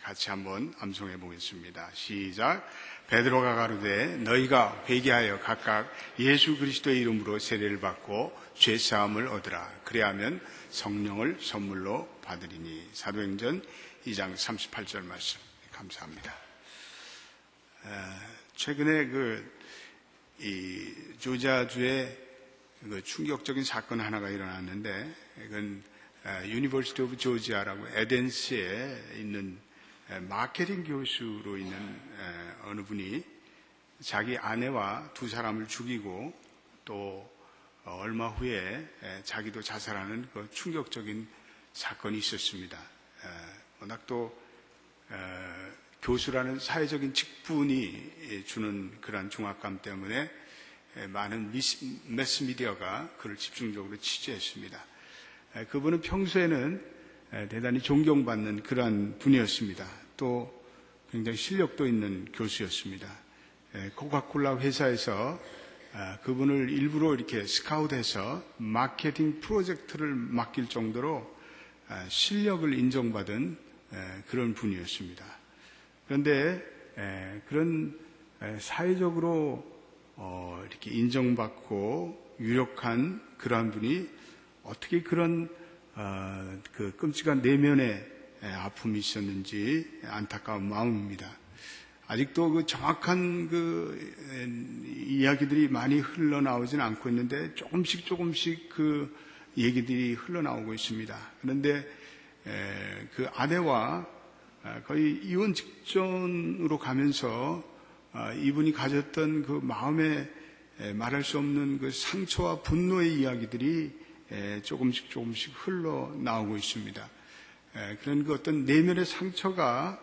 같이 한번 암송해 보겠습니다. 시작. 베드로가 가로되 너희가 회개하여 각각 예수 그리스도의 이름으로 세례를 받고 죄 사함을 얻으라. 그래야면 성령을 선물로 받으리니. 사도행전 2장 38절 말씀. 감사합니다. 최근에 이 조지아주에 충격적인 사건 하나가 일어났는데, 이건 유니버시티 오브 조지아라고 에덴스에 있는 마케팅 교수로 있는 어느 분이 자기 아내와 두 사람을 죽이고 또 얼마 후에 자기도 자살하는 그 충격적인 사건이 있었습니다. 워낙 또 교수라는 사회적인 직분이 주는 그러한 중압감 때문에 많은 매스미디어가 그를 집중적으로 취재했습니다. 그분은 평소에는 대단히 존경받는 그러한 분이었습니다. 또 굉장히 실력도 있는 교수였습니다. 코카콜라 회사에서 그분을 일부러 이렇게 스카웃해서 마케팅 프로젝트를 맡길 정도로 실력을 인정받은 그런 분이었습니다. 그런데 그런 사회적으로 이렇게 인정받고 유력한 그러한 분이 어떻게 그런 그 끔찍한 내면의 아픔이 있었는지 안타까운 마음입니다. 아직도 그 정확한 이야기들이 많이 흘러나오지는 않고 있는데 조금씩 그 얘기들이 흘러나오고 있습니다. 그런데 그 아내와 거의 이혼 직전으로 가면서 이분이 가졌던 그 마음에 말할 수 없는 그 상처와 분노의 이야기들이 조금씩 흘러나오고 있습니다. 그런 그 어떤 내면의 상처가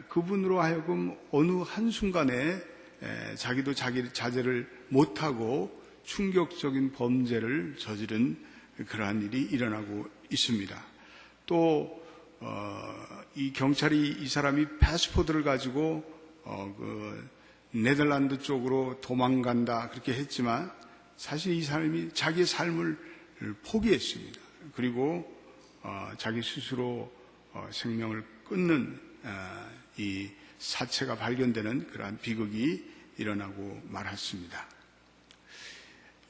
그분으로 하여금 어느 한순간에 자기도 자기 자제를 못하고 충격적인 범죄를 저지른 그러한 일이 일어나고 있습니다. 또 이 경찰이 이 사람이 패스포드를 가지고 그 네덜란드 쪽으로 도망간다 그렇게 했지만 사실 이 사람이 자기의 삶을 포기했습니다. 그리고 자기 스스로 생명을 끊는 이 사체가 발견되는 그러한 비극이 일어나고 말았습니다.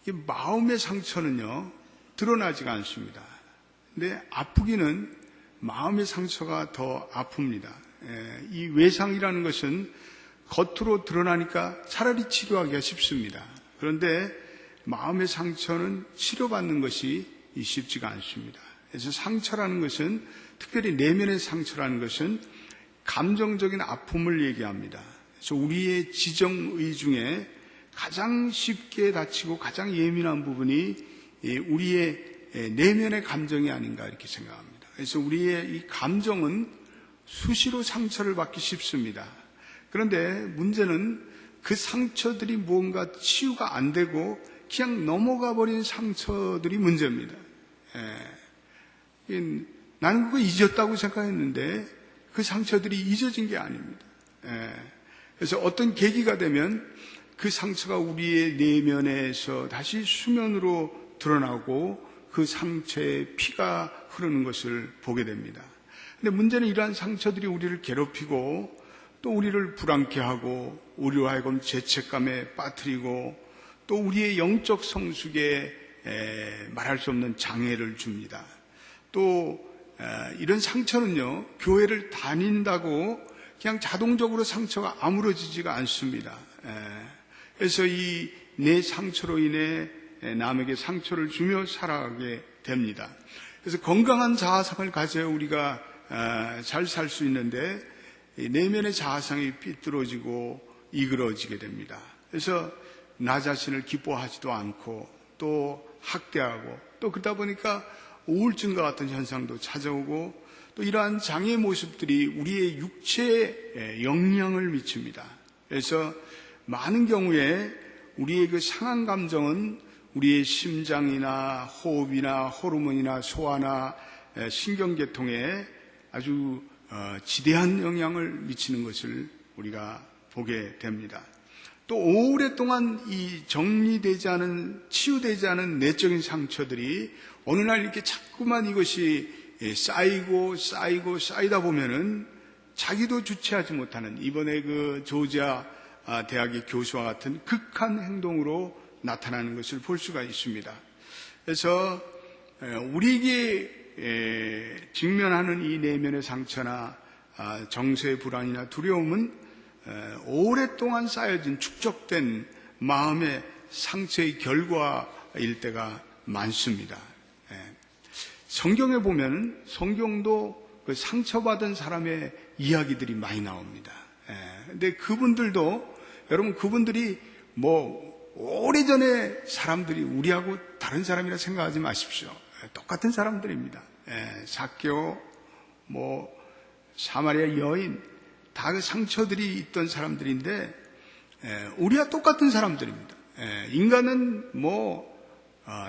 이 마음의 상처는요 드러나지가 않습니다. 근데 아프기는 마음의 상처가 더 아픕니다. 이 외상이라는 것은 겉으로 드러나니까 차라리 치료하기가 쉽습니다. 그런데 마음의 상처는 치료받는 것이 쉽지가 않습니다. 그래서 상처라는 것은, 특별히 내면의 상처라는 것은 감정적인 아픔을 얘기합니다. 그래서 우리의 지정의 중에 가장 쉽게 다치고 가장 예민한 부분이 우리의 내면의 감정이 아닌가 이렇게 생각합니다. 그래서 우리의 이 감정은 수시로 상처를 받기 쉽습니다. 그런데 문제는 그 상처들이 무언가 치유가 안 되고 그냥 넘어가 버린 상처들이 문제입니다. 나는 그거 잊었다고 생각했는데 그 상처들이 잊어진 게 아닙니다. 그래서 어떤 계기가 되면 그 상처가 우리의 내면에서 다시 수면으로 드러나고 그 상처에 피가 흐르는 것을 보게 됩니다. 근데 문제는 이러한 상처들이 우리를 괴롭히고 또 우리를 불안케 하고 우리로 하여금 죄책감에 빠뜨리고 또 우리의 영적 성숙에 말할 수 없는 장애를 줍니다. 또 이런 상처는요 교회를 다닌다고 그냥 자동적으로 상처가 아물어지지가 않습니다. 그래서 이 내 상처로 인해 남에게 상처를 주며 살아가게 됩니다. 그래서 건강한 자아상을 가져야 우리가 잘 살 수 있는데 내면의 자아상이 삐뚤어지고 이그러지게 됩니다. 그래서 나 자신을 기뻐하지도 않고 또 학대하고 또 그러다 보니까 우울증과 같은 현상도 찾아오고 또 이러한 장애 모습들이 우리의 육체에 영향을 미칩니다. 그래서 많은 경우에 우리의 그 상한 감정은 우리의 심장이나 호흡이나 호르몬이나 소화나 신경계통에 아주 지대한 영향을 미치는 것을 우리가 보게 됩니다. 또 오랫동안 이 정리되지 않은, 치유되지 않은 내적인 상처들이 어느 날 이렇게 자꾸만 이것이 쌓이다 보면은 자기도 주체하지 못하는 이번에 그 조지아 대학의 교수와 같은 극한 행동으로 나타나는 것을 볼 수가 있습니다. 그래서 우리에게 직면하는 이 내면의 상처나 정서의 불안이나 두려움은 오랫동안 쌓여진 축적된 마음의 상처의 결과일 때가 많습니다. 성경에 보면 성경도 그 상처받은 사람의 이야기들이 많이 나옵니다. 근데 그분들도 여러분 그분들이 오래전에 사람들이 우리하고 다른 사람이라 생각하지 마십시오. 똑같은 사람들입니다. 삭개오, 사마리아 여인 다 그 상처들이 있던 사람들인데 우리와 똑같은 사람들입니다. 인간은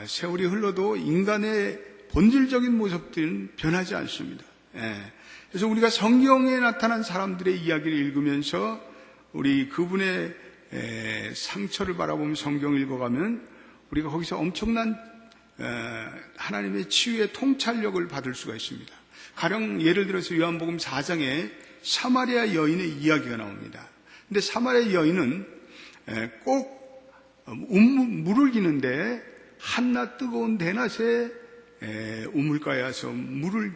세월이 흘러도 인간의 본질적인 모습들은 변하지 않습니다. 그래서 우리가 성경에 나타난 사람들의 이야기를 읽으면서 우리 그분의 상처를 바라보며 성경을 읽어가면 우리가 거기서 엄청난 하나님의 치유의 통찰력을 받을 수가 있습니다. 가령 예를 들어서 요한복음 4장에 사마리아 여인의 이야기가 나옵니다. 근데 사마리아 여인은 꼭 물을 기는데 한낮 뜨거운 대낮에 우물가에 와서 물을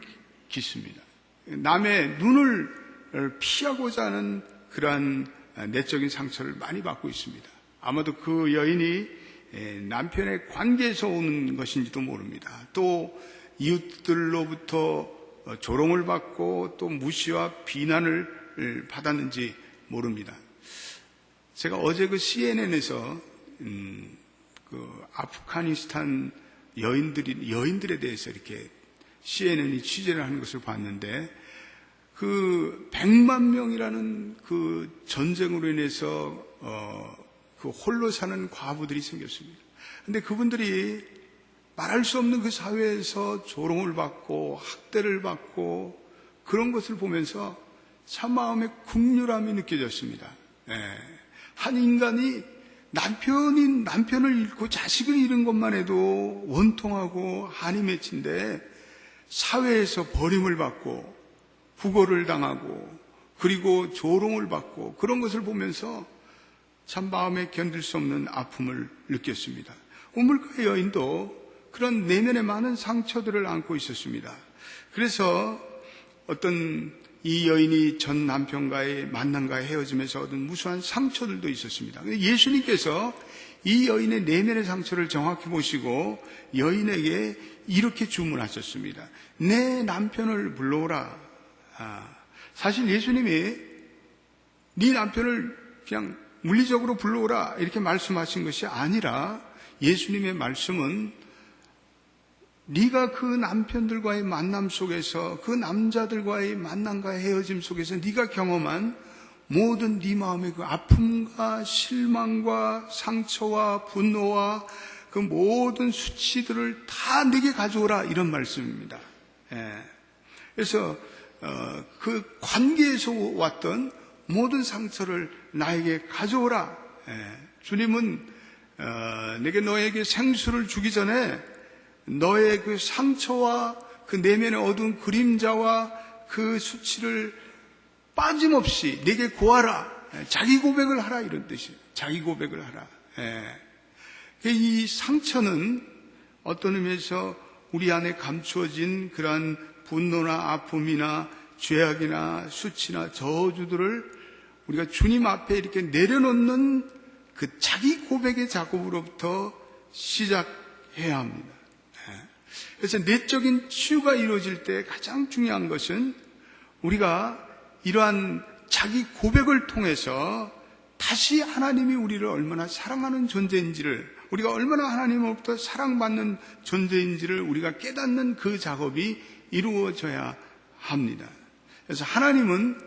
깃습니다. 남의 눈을 피하고자 하는 그러한 내적인 상처를 많이 받고 있습니다. 아마도 그 여인이 남편의 관계에서 오는 것인지도 모릅니다. 또 이웃들로부터 조롱을 받고 또 무시와 비난을 받았는지 모릅니다. 제가 어제 그 CNN에서 그 아프가니스탄 여인들에 대해서 이렇게 CNN이 취재를 하는 것을 봤는데 그 100만 명이라는 그 전쟁으로 인해서 그 홀로 사는 과부들이 생겼습니다. 근데 그분들이 말할 수 없는 그 사회에서 조롱을 받고 학대를 받고 그런 것을 보면서 참 마음에 국률함이 느껴졌습니다. 한 인간이 남편을 잃고 자식을 잃은 것만 해도 원통하고 한이 맺힌데 사회에서 버림을 받고 부고를 당하고 그리고 조롱을 받고 그런 것을 보면서 참 마음에 견딜 수 없는 아픔을 느꼈습니다. 우물가의 여인도 그런 내면의 많은 상처들을 안고 있었습니다. 그래서 어떤 이 여인이 전 남편과의 만남과 헤어짐에서 얻은 무수한 상처들도 있었습니다. 예수님께서 이 여인의 내면의 상처를 정확히 보시고 여인에게 이렇게 주문하셨습니다. 내 남편을 불러오라. 사실 예수님이 네 남편을 그냥 물리적으로 불러오라 이렇게 말씀하신 것이 아니라 예수님의 말씀은 네가 그 남편들과의 만남 속에서 그 남자들과의 만남과 헤어짐 속에서 네가 경험한 모든 네 마음의 그 아픔과 실망과 상처와 분노와 그 모든 수치들을 다 네게 가져오라 이런 말씀입니다. 그래서 그 관계에서 왔던 모든 상처를 나에게 가져오라. 주님은 내게 너에게 생수를 주기 전에 너의 그 상처와 그 내면의 어두운 그림자와 그 수치를 빠짐없이 내게 구하라. 자기 고백을 하라 이런 뜻이에요. 자기 고백을 하라. 이 상처는 어떤 의미에서 우리 안에 감추어진 그러한 분노나 아픔이나 죄악이나 수치나 저주들을 우리가 주님 앞에 이렇게 내려놓는 그 자기 고백의 작업으로부터 시작해야 합니다. 그래서 내적인 치유가 이루어질 때 가장 중요한 것은 우리가 이러한 자기 고백을 통해서 다시 하나님이 우리를 얼마나 사랑하는 존재인지를 우리가 얼마나 하나님으로부터 사랑받는 존재인지를 우리가 깨닫는 그 작업이 이루어져야 합니다. 그래서 하나님은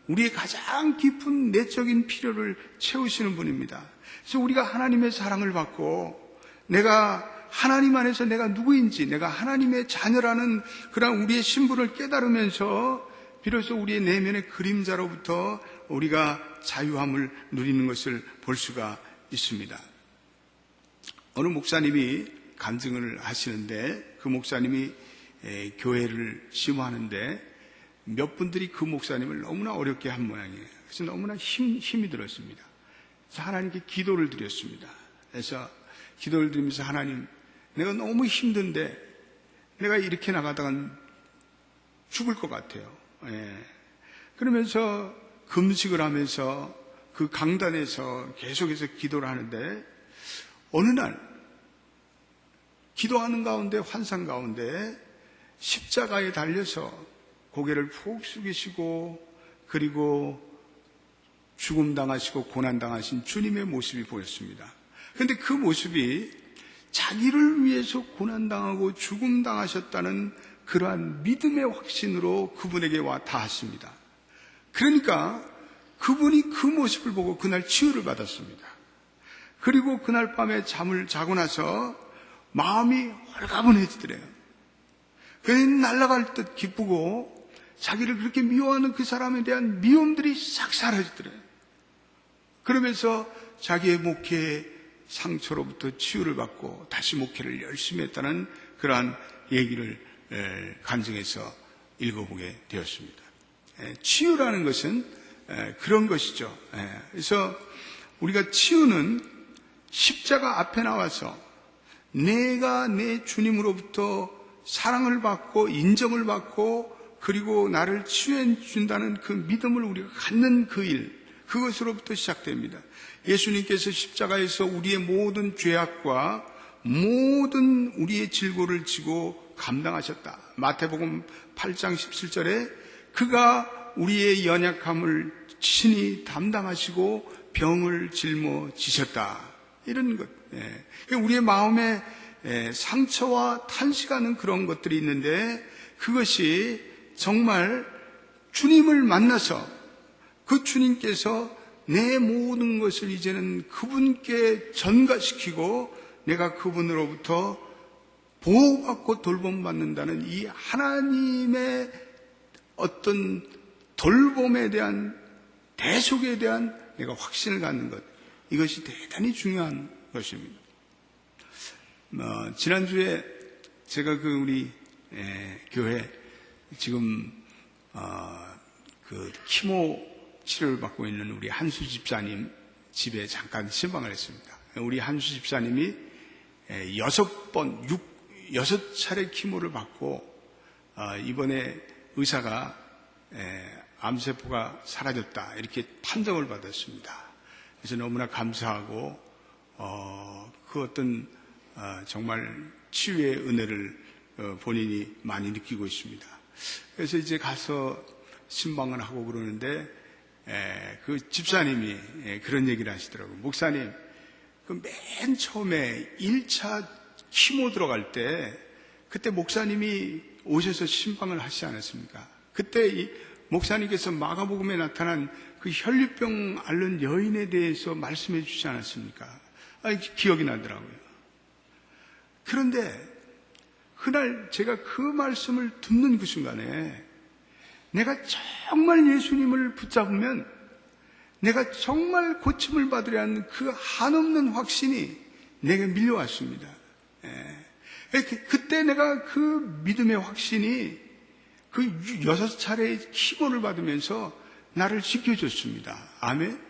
우리의 가장 깊은 내적인 필요를 채우시는 분입니다. 그래서 우리가 하나님의 사랑을 받고 내가 하나님 안에서 내가 누구인지 내가 하나님의 자녀라는 그런 우리의 신분을 깨달으면서 비로소 우리의 내면의 그림자로부터 우리가 자유함을 누리는 것을 볼 수가 있습니다. 어느 목사님이 간증을 하시는데 그 목사님이 교회를 심호하는데 몇 분들이 그 목사님을 너무나 어렵게 한 모양이에요. 그래서 너무나 힘이 들었습니다. 그래서 하나님께 기도를 드렸습니다. 그래서 기도를 드리면서 하나님, 내가 너무 힘든데 내가 이렇게 나가다간 죽을 것 같아요. 그러면서 금식을 하면서 그 강단에서 계속해서 기도를 하는데 어느 날 기도하는 가운데 환상 가운데 십자가에 달려서 고개를 푹 숙이시고 그리고 죽음 당하시고 고난 당하신 주님의 모습이 보였습니다. 그런데 그 모습이 자기를 위해서 고난 당하고 죽음 당하셨다는 그러한 믿음의 확신으로 그분에게 와 닿았습니다. 그러니까 그분이 그 모습을 보고 그날 치유를 받았습니다. 그리고 그날 밤에 잠을 자고 나서 마음이 홀가분해지더래요. 그는 날아갈 듯 기쁘고 자기를 그렇게 미워하는 그 사람에 대한 미움들이 싹 사라지더래요. 그러면서 자기의 목회의 상처로부터 치유를 받고 다시 목회를 열심히 했다는 그러한 얘기를 간증해서 읽어보게 되었습니다. 치유라는 것은 그런 것이죠. 그래서 우리가 치유는 십자가 앞에 나와서 내가 내 주님으로부터 사랑을 받고 인정을 받고 그리고 나를 치유해 준다는 그 믿음을 우리가 갖는 그 일, 그것으로부터 시작됩니다. 예수님께서 십자가에서 우리의 모든 죄악과 모든 우리의 질고를 지고 감당하셨다. 마태복음 8장 17절에 그가 우리의 연약함을 친히 담당하시고 병을 짊어지셨다. 이런 것. 우리의 마음에 상처와 탄식하는 그런 것들이 있는데 그것이 정말 주님을 만나서 그 주님께서 내 모든 것을 이제는 그분께 전가시키고 내가 그분으로부터 보호받고 돌봄받는다는 이 하나님의 어떤 돌봄에 대한 대속에 대한 내가 확신을 갖는 것, 이것이 대단히 중요한 것입니다. 지난주에 제가 우리 교회 지금 그 키모 치료를 받고 있는 우리 한수 집사님 집에 잠깐 신방을 했습니다. 우리 한수 집사님이 6차례 키모를 받고 이번에 의사가 암세포가 사라졌다 이렇게 판정을 받았습니다. 그래서 너무나 감사하고 그 어떤 정말 치유의 은혜를 본인이 많이 느끼고 있습니다. 그래서 이제 가서 신방을 하고 그러는데 그 집사님이 그런 얘기를 하시더라고요. 목사님, 그 맨 처음에 1차 키모 들어갈 때 그때 목사님이 오셔서 신방을 하시지 않았습니까? 그때 이 목사님께서 마가복음에 나타난 그 혈류병 앓는 여인에 대해서 말씀해 주시지 않았습니까? 기억이 나더라고요. 그런데 그날 제가 그 말씀을 듣는 그 순간에 내가 정말 예수님을 붙잡으면 내가 정말 고침을 받으려 하는 그 한없는 확신이 내게 밀려왔습니다. 그때 내가 그 믿음의 확신이 그 6차례의 키모를 받으면서 나를 지켜줬습니다. 아멘?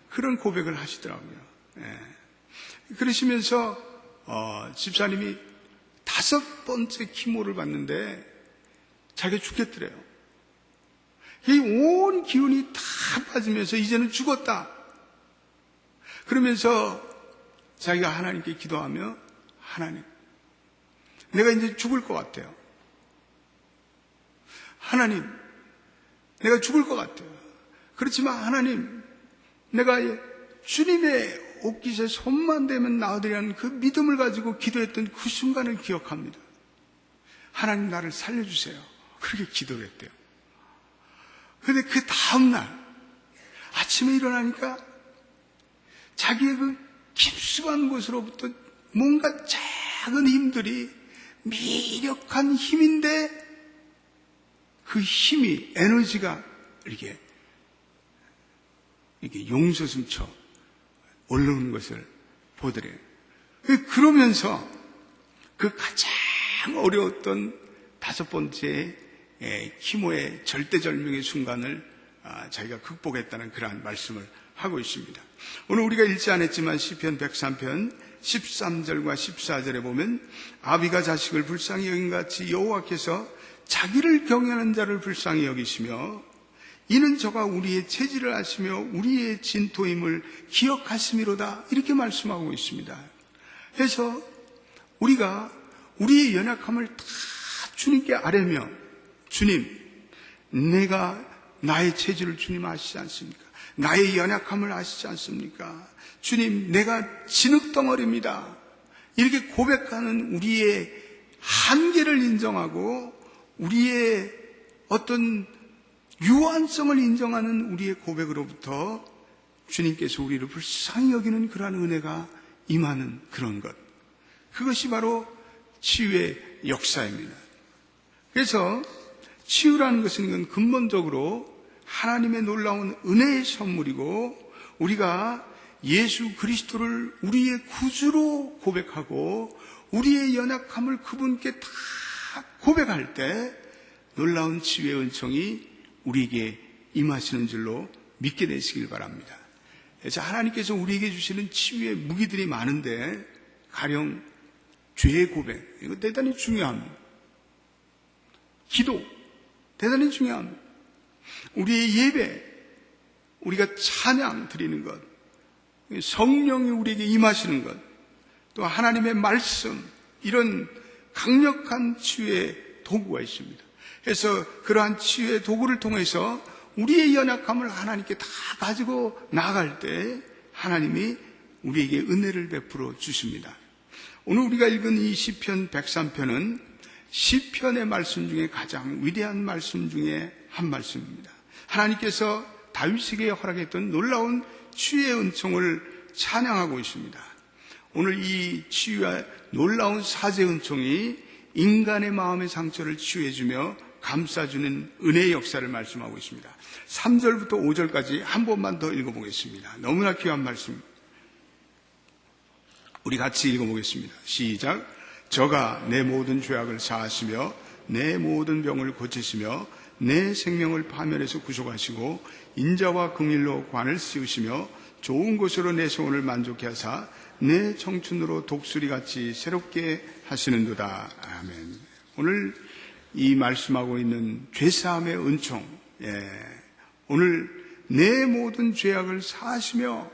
그런 고백을 하시더라고요. 그러시면서 집사님이 5번째 키모를 받는데 자기가 죽겠더래요. 이 온 기운이 다 빠지면서 이제는 죽었다. 그러면서 자기가 하나님께 기도하며 하나님, 내가 이제 죽을 것 같아요. 하나님, 내가 죽을 것 같아요. 그렇지만 하나님, 내가 주님의 옷깃에 손만 대면 나으리라는 그 믿음을 가지고 기도했던 그 순간을 기억합니다. 하나님, 나를 살려주세요. 그렇게 기도를 했대요. 그런데 그 다음날 아침에 일어나니까 자기의 그 깊숙한 곳으로부터 뭔가 작은 힘들이 미력한 힘인데 그 힘이, 에너지가 이렇게 용솟음쳐 올라오는 것을 보더래요. 그러면서 그 가장 어려웠던 5번째 키모의 절대절명의 순간을 자기가 극복했다는 그러한 말씀을 하고 있습니다. 오늘 우리가 읽지 않았지만 시편 103편 13절과 14절에 보면 아비가 자식을 불쌍히 여긴같이 여호와께서 자기를 경외하는 자를 불쌍히 여기시며 이는 저가 우리의 체질을 아시며 우리의 진토임을 기억하심이로다, 이렇게 말씀하고 있습니다. 그래서 우리가 우리의 연약함을 다 주님께 아뢰며, 주님, 내가 나의 체질을 주님 아시지 않습니까? 나의 연약함을 아시지 않습니까? 주님, 내가 진흙덩어리입니다. 이렇게 고백하는 우리의 한계를 인정하고 우리의 어떤 유한성을 인정하는 우리의 고백으로부터 주님께서 우리를 불쌍히 여기는 그러한 은혜가 임하는 그런 것, 그것이 바로 치유의 역사입니다. 그래서 치유라는 것은 근본적으로 하나님의 놀라운 은혜의 선물이고, 우리가 예수 그리스도를 우리의 구주로 고백하고 우리의 연약함을 그분께 다 고백할 때 놀라운 치유의 은총이 우리에게 임하시는 줄로 믿게 되시길 바랍니다. 그래서 하나님께서 우리에게 주시는 치유의 무기들이 많은데, 가령 죄의 고백, 이거 대단히 중요합니다. 기도, 대단히 중요합니다. 우리의 예배, 우리가 찬양 드리는 것, 성령이 우리에게 임하시는 것, 또 하나님의 말씀, 이런 강력한 치유의 도구가 있습니다. 그래서 그러한 치유의 도구를 통해서 우리의 연약함을 하나님께 다 가지고 나아갈 때 하나님이 우리에게 은혜를 베풀어 주십니다. 오늘 우리가 읽은 이 시편 103편은 시편의 말씀 중에 가장 위대한 말씀 중에 한 말씀입니다. 하나님께서 다윗에게 허락했던 놀라운 치유의 은총을 찬양하고 있습니다. 오늘 이 치유와 놀라운 사죄 은총이 인간의 마음의 상처를 치유해주며 감싸주는 은혜의 역사를 말씀하고 있습니다. 3절부터 5절까지 한 번만 더 읽어보겠습니다. 너무나 귀한 말씀, 우리 같이 읽어보겠습니다. 시작. 저가 내 모든 죄악을 사하시며 내 모든 병을 고치시며 내 생명을 파멸해서 구속하시고 인자와 긍휼로 관을 씌우시며 좋은 것으로 내 소원을 만족케 하사 내 청춘으로 독수리같이 새롭게 하시는도다. 아멘. 오늘 이 말씀하고 있는 죄사함의 은총, 오늘 내 모든 죄악을 사하시며,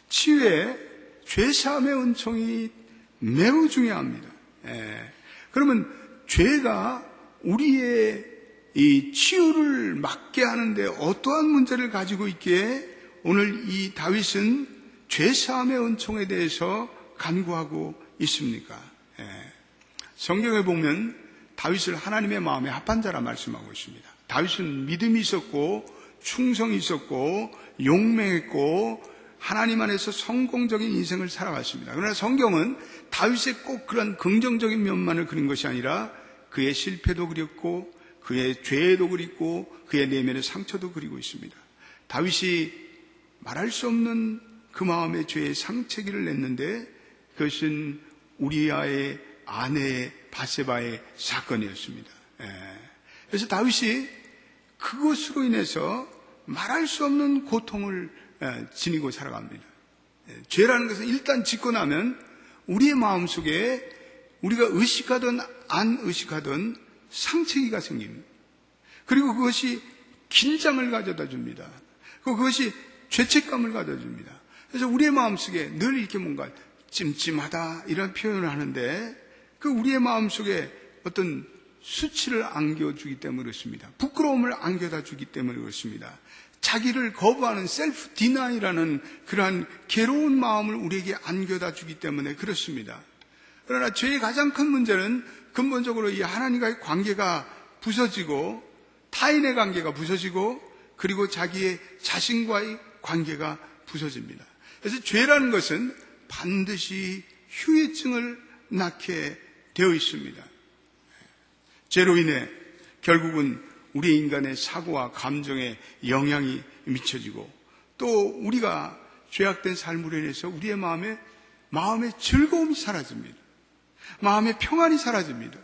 치유의 죄사함의 은총이 매우 중요합니다. 그러면 죄가 우리의 이 치유를 막게 하는데 어떠한 문제를 가지고 있기에 오늘 이 다윗은 죄사함의 은총에 대해서 간구하고 있습니까? 성경에 보면 다윗을 하나님의 마음에 합한 자라 말씀하고 있습니다. 다윗은 믿음이 있었고 충성이 있었고 용맹했고 하나님 안에서 성공적인 인생을 살아갔습니다. 그러나 성경은 다윗의 꼭 그런 긍정적인 면만을 그린 것이 아니라 그의 실패도 그렸고 그의 죄도 그리고 그의 내면의 상처도 그리고 있습니다. 다윗이 말할 수 없는 그 마음의 죄의 상처기를 냈는데 그것은 우리아의 아내의 바세바의 사건이었습니다. 그래서 다윗이 그것으로 인해서 말할 수 없는 고통을 지니고 살아갑니다. 죄라는 것은 일단 짓고 나면 우리의 마음속에 우리가 의식하든 안 의식하든 상처기가 생깁니다. 그리고 그것이 긴장을 가져다 줍니다. 그것이 죄책감을 가져다 줍니다. 그래서 우리의 마음속에 늘 이렇게 뭔가 찜찜하다 이런 표현을 하는데 그 우리의 마음속에 어떤 수치를 안겨주기 때문에 그렇습니다. 부끄러움을 안겨다 주기 때문에 그렇습니다. 자기를 거부하는 셀프 디나이라는 그러한 괴로운 마음을 우리에게 안겨다 주기 때문에 그렇습니다. 그러나 죄의 가장 큰 문제는 근본적으로 이 하나님과의 관계가 부서지고 타인의 관계가 부서지고 그리고 자기의 자신과의 관계가 부서집니다. 그래서 죄라는 것은 반드시 후유증을 낳게 되어 있습니다. 죄로 인해 결국은 우리 인간의 사고와 감정에 영향이 미쳐지고 또 우리가 죄악된 삶으로 인해서 우리의 마음의 즐거움이 사라집니다. 마음의 평안이 사라집니다.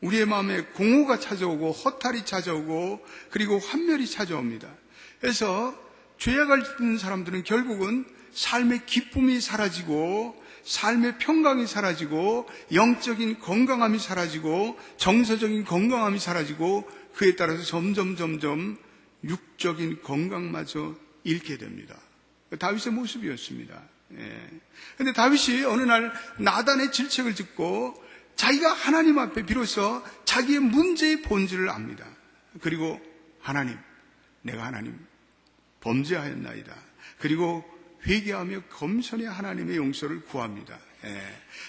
우리의 마음에 공허가 찾아오고 허탈이 찾아오고 그리고 환멸이 찾아옵니다. 그래서 죄악을 짓는 사람들은 결국은 삶의 기쁨이 사라지고 삶의 평강이 사라지고 영적인 건강함이 사라지고 정서적인 건강함이 사라지고 그에 따라서 점점 육적인 건강마저 잃게 됩니다. 다윗의 모습이었습니다. 그런데 다윗이 어느 날 나단의 질책을 듣고 자기가 하나님 앞에 비로소 자기의 문제의 본질을 압니다. 그리고 하나님, 내가 하나님 범죄하였나이다. 그리고 회개하며 겸손히 하나님의 용서를 구합니다.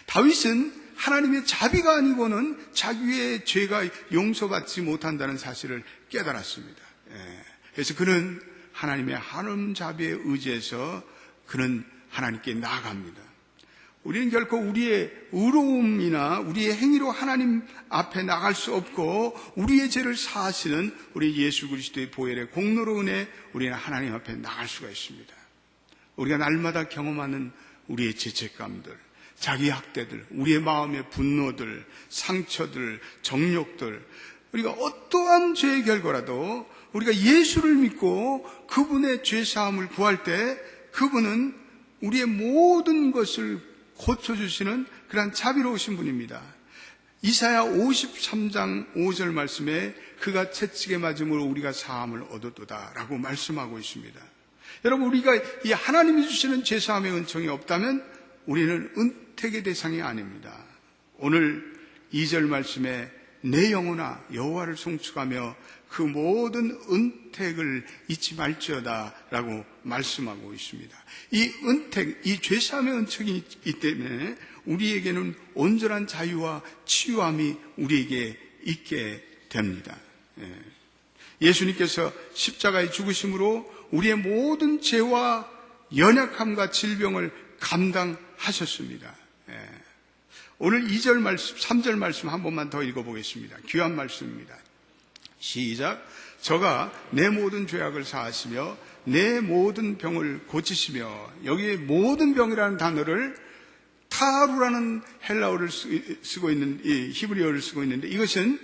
다윗은 하나님의 자비가 아니고는 자기의 죄가 용서받지 못한다는 사실을 깨달았습니다. 그래서 그는 하나님의 한움 자비에 의지해서 그는 하나님께 나아갑니다. 우리는 결코 우리의 의로움이나 우리의 행위로 하나님 앞에 나갈 수 없고 우리의 죄를 사하시는 우리 예수 그리스도의 보혈의 공로로 인해 우리는 하나님 앞에 나갈 수가 있습니다. 우리가 날마다 경험하는 우리의 죄책감들, 자기 학대들, 우리의 마음의 분노들, 상처들, 정욕들, 우리가 어떠한 죄의 결과라도 우리가 예수를 믿고 그분의 죄사함을 구할 때 그분은 우리의 모든 것을 고쳐주시는 그러한 자비로우신 분입니다. 이사야 53장 5절 말씀에 그가 채찍에 맞음으로 우리가 사함을 얻었도다 라고 말씀하고 있습니다. 여러분, 우리가 이 하나님이 주시는 죄사함의 은총이 없다면 우리는 은택의 대상이 아닙니다. 오늘 2절 말씀에 내 영혼아 여호와를 송축하며 그 모든 은택을 잊지 말지어다 라고 말씀하고 있습니다. 이 은택, 이 죄사함의 은총이 있기 때문에 우리에게는 온전한 자유와 치유함이 우리에게 있게 됩니다. 예수님께서 십자가의 죽으심으로 우리의 모든 죄와 연약함과 질병을 감당하셨습니다. 오늘 2절 말씀, 3절 말씀 한 번만 더 읽어보겠습니다. 귀한 말씀입니다. 시작. 저가 내 모든 죄악을 사하시며 내 모든 병을 고치시며, 여기에 모든 병이라는 단어를 타루라는 헬라어를 쓰고 있는, 이 히브리어를 쓰고 있는데, 이것은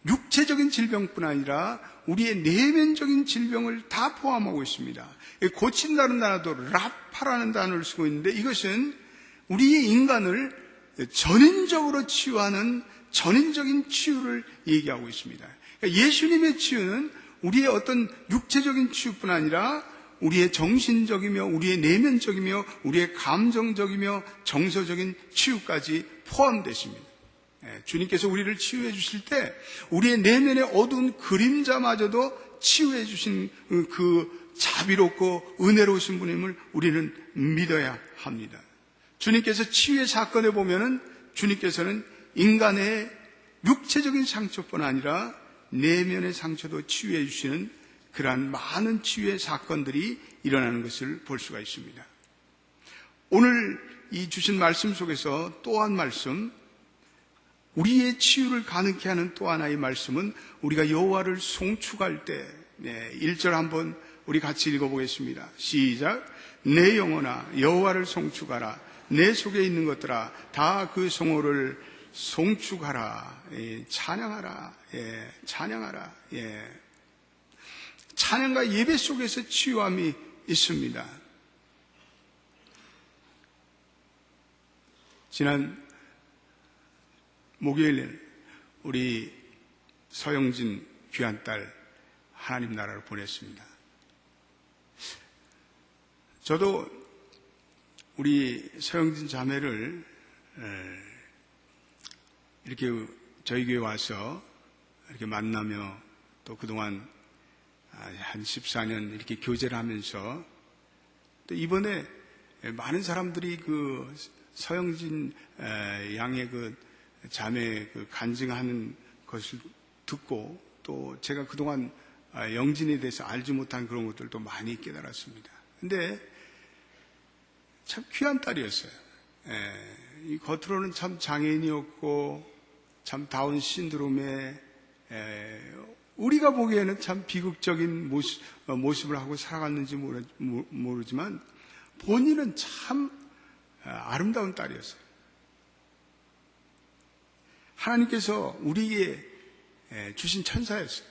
육체적인 질병뿐 아니라 우리의 내면적인 질병을 다 포함하고 있습니다. 고친다는 단어도 라파라는 단어를 쓰고 있는데, 이것은 우리의 인간을 전인적으로 치유하는 전인적인 치유를 얘기하고 있습니다. 예수님의 치유는 우리의 어떤 육체적인 치유뿐 아니라 우리의 정신적이며 우리의 내면적이며 우리의 감정적이며 정서적인 치유까지 포함되십니다. 주님께서 우리를 치유해 주실 때 우리의 내면의 어두운 그림자마저도 치유해 주신 그 자비롭고 은혜로우신 분임을 우리는 믿어야 합니다. 주님께서 치유의 사건에 보면은 주님께서는 인간의 육체적인 상처뿐 아니라 내면의 상처도 치유해 주시는 그러한 많은 치유의 사건들이 일어나는 것을 볼 수가 있습니다. 오늘 이 주신 말씀 속에서 또 한 말씀, 우리의 치유를 가능케 하는 또 하나의 말씀은 우리가 여호와를 송축할 때, 1절 한번 우리 같이 읽어보겠습니다. 시작. 내 영혼아 여호와를 송축하라. 내 속에 있는 것들아 다 그 성호를 송축하라. 찬양하라. 찬양하라. 찬양과 예배 속에서 치유함이 있습니다. 지난 목요일 우리 서영진 귀한 딸 하나님 나라로 보냈습니다. 저도 우리 서영진 자매를 이렇게 저희 교회 와서 이렇게 만나며 또 그동안 한 14년 이렇게 교제를 하면서 또 이번에 많은 사람들이 그 서영진 양의 그 자매 그 간증하는 것을 듣고 또 제가 그동안 영진에 대해서 알지 못한 그런 것들도 많이 깨달았습니다. 근데 참 귀한 딸이었어요. 이 겉으로는 참 장애인이었고 참 다운 신드롬에 우리가 보기에는 참 비극적인 모습을 하고 살아갔는지 모르지만 본인은 참 아름다운 딸이었어요. 하나님께서 우리에게 주신 천사였어요.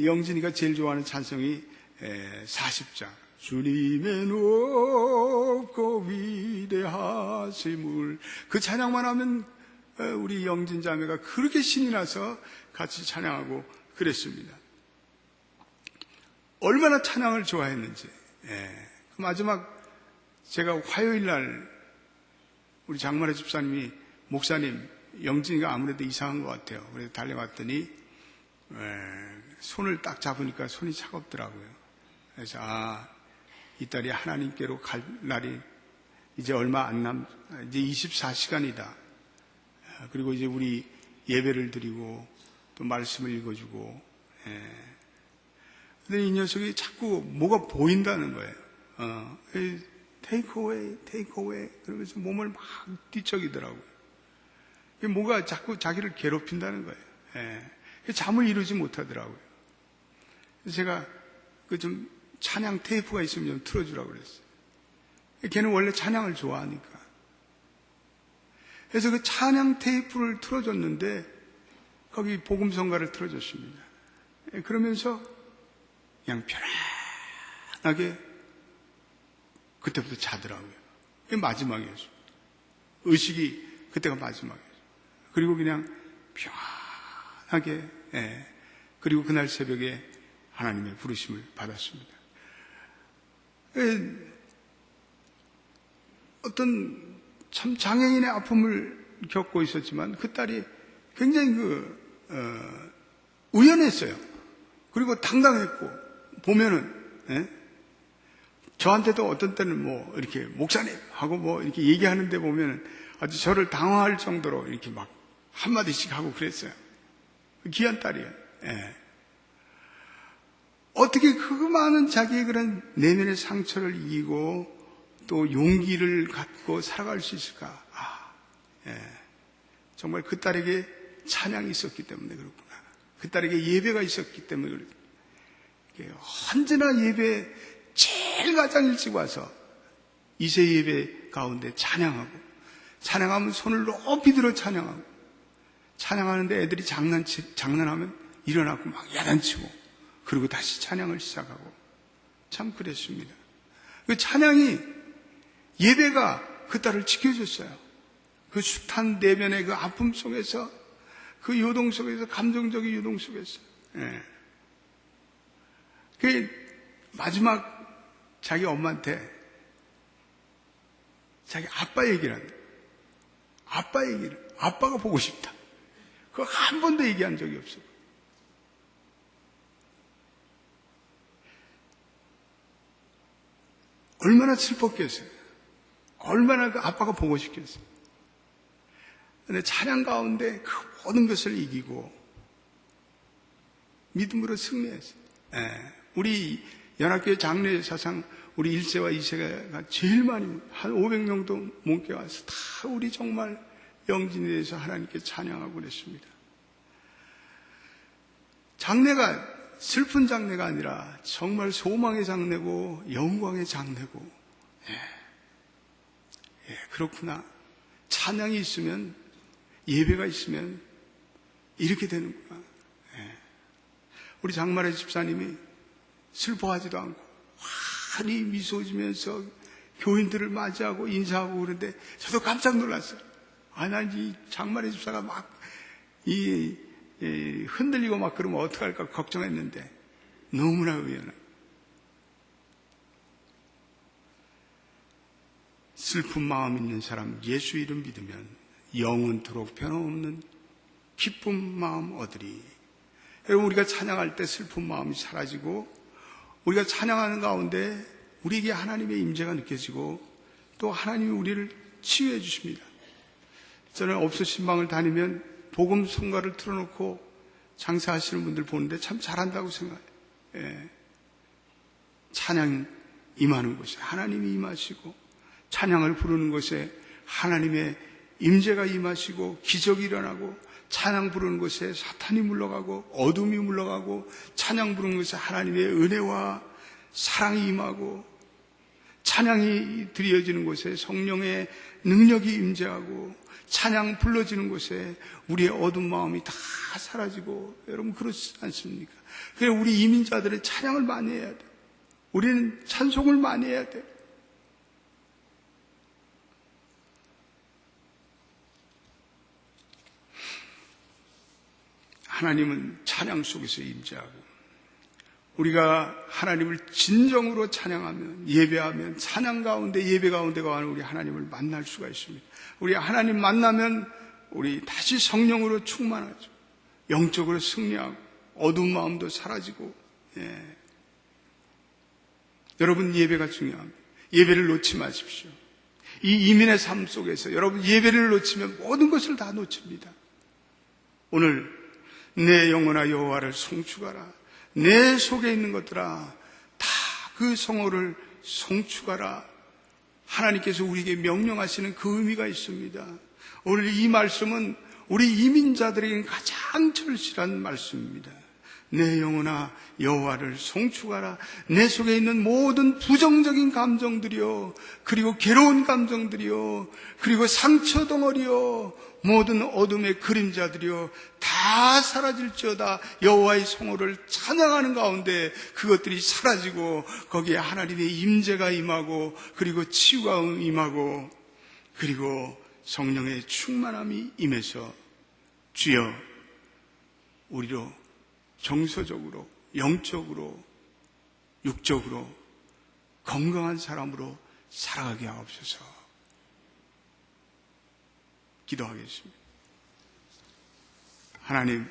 영진이가 제일 좋아하는 찬송이 40장. 주님의 높고 위대하심을, 그 찬양만 하면 우리 영진 자매가 그렇게 신이 나서 같이 찬양하고 그랬습니다. 얼마나 찬양을 좋아했는지. 그 마지막 제가 화요일 날 우리 장마래 집사님이, 목사님, 영진이가 아무래도 이상한 것 같아요. 그래서 달려갔더니 손을 딱 잡으니까 손이 차갑더라고요. 그래서 이 딸이 하나님께로 갈 날이 이제 얼마 안 이제 24시간이다. 그리고 이제 우리 예배를 드리고 또 말씀을 읽어주고. 근데 이 녀석이 자꾸 뭐가 보인다는 거예요. take away 그러면서 몸을 막 뒤척이더라고요. 뭐가 자꾸 자기를 괴롭힌다는 거예요. 잠을 이루지 못하더라고요. 그래서 제가 좀 찬양 테이프가 있으면 좀 틀어주라고 그랬어요. 걔는 원래 찬양을 좋아하니까. 그래서 그 찬양 테이프를 틀어줬는데 거기 복음성가를 틀어줬습니다. 그러면서 그냥 편안하게 그때부터 자더라고요. 그게 마지막이었습니다. 의식이 그때가 마지막이었어요. 그리고 그냥 편안하게, 그리고 그날 새벽에 하나님의 부르심을 받았습니다. 어떤 참 장애인의 아픔을 겪고 있었지만 그 딸이 굉장히 우연했어요. 그리고 당당했고, 보면은, 저한테도 어떤 때는 뭐 이렇게 목사님 하고 뭐 이렇게 얘기하는데 보면은 아주 저를 당황할 정도로 이렇게 막 한마디씩 하고 그랬어요. 귀한 딸이에요. 어떻게 그 많은 자기의 그런 내면의 상처를 이기고 또 용기를 갖고 살아갈 수 있을까? 정말 그 딸에게 찬양이 있었기 때문에 그렇구나. 그 딸에게 예배가 있었기 때문에 그렇구나. 언제나 예배 제일 가장 일찍 와서 이세 예배 가운데 찬양하면 손을 높이 들어 찬양하고, 찬양하는데 애들이 장난하면 일어나고 막 야단치고, 그리고 다시 찬양을 시작하고, 참 그랬습니다. 그 찬양이, 예배가 그 딸을 지켜줬어요. 그 숱한 내면의 그 아픔 속에서, 그 요동 속에서, 감정적인 요동 속에서. 그 마지막 자기 엄마한테 자기 아빠 얘기를 한다. 아빠 얘기를. 아빠가 보고 싶다. 그거 한 번도 얘기한 적이 없어. 얼마나 슬펐겠어요. 얼마나 그 아빠가 보고 싶겠어요. 근데 찬양 가운데 그 모든 것을 이기고 믿음으로 승리했어요. 우리 연합교회 장례 사상 우리 1세와 2세가 제일 많이 한 500명도 몸께 와서 다 우리 정말 영진에 대해서 하나님께 찬양하고 그랬습니다. 장례가 슬픈 장례가 아니라 정말 소망의 장례고 영광의 장례고, 그렇구나. 찬양이 있으면, 예배가 있으면 이렇게 되는구나. 우리 장마래 집사님이 슬퍼하지도 않고 환히 미소 지면서 교인들을 맞이하고 인사하고 그러는데 저도 깜짝 놀랐어요. 난 이 장마래 집사가 막 흔들리고 막 그러면 어떡할까 걱정했는데 너무나 의연하고, 슬픈 마음 있는 사람 예수 이름 믿으면 영원토록 변함없는 기쁜 마음 얻으리. 여러분, 우리가 찬양할 때 슬픈 마음이 사라지고 우리가 찬양하는 가운데 우리에게 하나님의 임재가 느껴지고 또 하나님이 우리를 치유해 주십니다. 저는 업소 신방을 다니면 복음 성가를 틀어놓고 장사하시는 분들 보는데 참 잘한다고 생각해요. 찬양 임하는 곳에 하나님이 임하시고, 찬양을 부르는 곳에 하나님의 임재가 임하시고 기적이 일어나고, 찬양 부르는 곳에 사탄이 물러가고 어둠이 물러가고, 찬양 부르는 곳에 하나님의 은혜와 사랑이 임하고, 찬양이 드려지는 곳에 성령의 능력이 임재하고, 찬양 불러지는 곳에 우리의 어두운 마음이 다 사라지고, 여러분 그렇지 않습니까? 그래 우리 이민자들은 찬양을 많이 해야 돼요. 우리는 찬송을 많이 해야 돼요. 하나님은 찬양 속에서 임재하고, 우리가 하나님을 진정으로 찬양하면, 예배하면, 찬양 가운데 예배 가운데 가는 우리 하나님을 만날 수가 있습니다. 우리 하나님 만나면 우리 다시 성령으로 충만하죠. 영적으로 승리하고 어두운 마음도 사라지고. 여러분 예배가 중요합니다. 예배를 놓지 마십시오. 이 이민의 삶 속에서 여러분 예배를 놓치면 모든 것을 다 놓칩니다. 오늘 내 영혼아 여호와를 송축하라. 내 속에 있는 것들아 다 그 성호를 송축하라. 하나님께서 우리에게 명령하시는 그 의미가 있습니다. 오늘 이 말씀은 우리 이민자들에게는 가장 절실한 말씀입니다. 내 영혼아 여호와를 송축하라. 내 속에 있는 모든 부정적인 감정들이요, 그리고 괴로운 감정들이요, 그리고 상처 덩어리요, 모든 어둠의 그림자들이요 다 사라질지어다. 여호와의 성호를 찬양하는 가운데 그것들이 사라지고 거기에 하나님의 임재가 임하고, 그리고 치유가 임하고, 그리고 성령의 충만함이 임해서 주여 우리로 정서적으로, 영적으로, 육적으로 건강한 사람으로 살아가게 하옵소서. 기도하겠습니다. 하나님,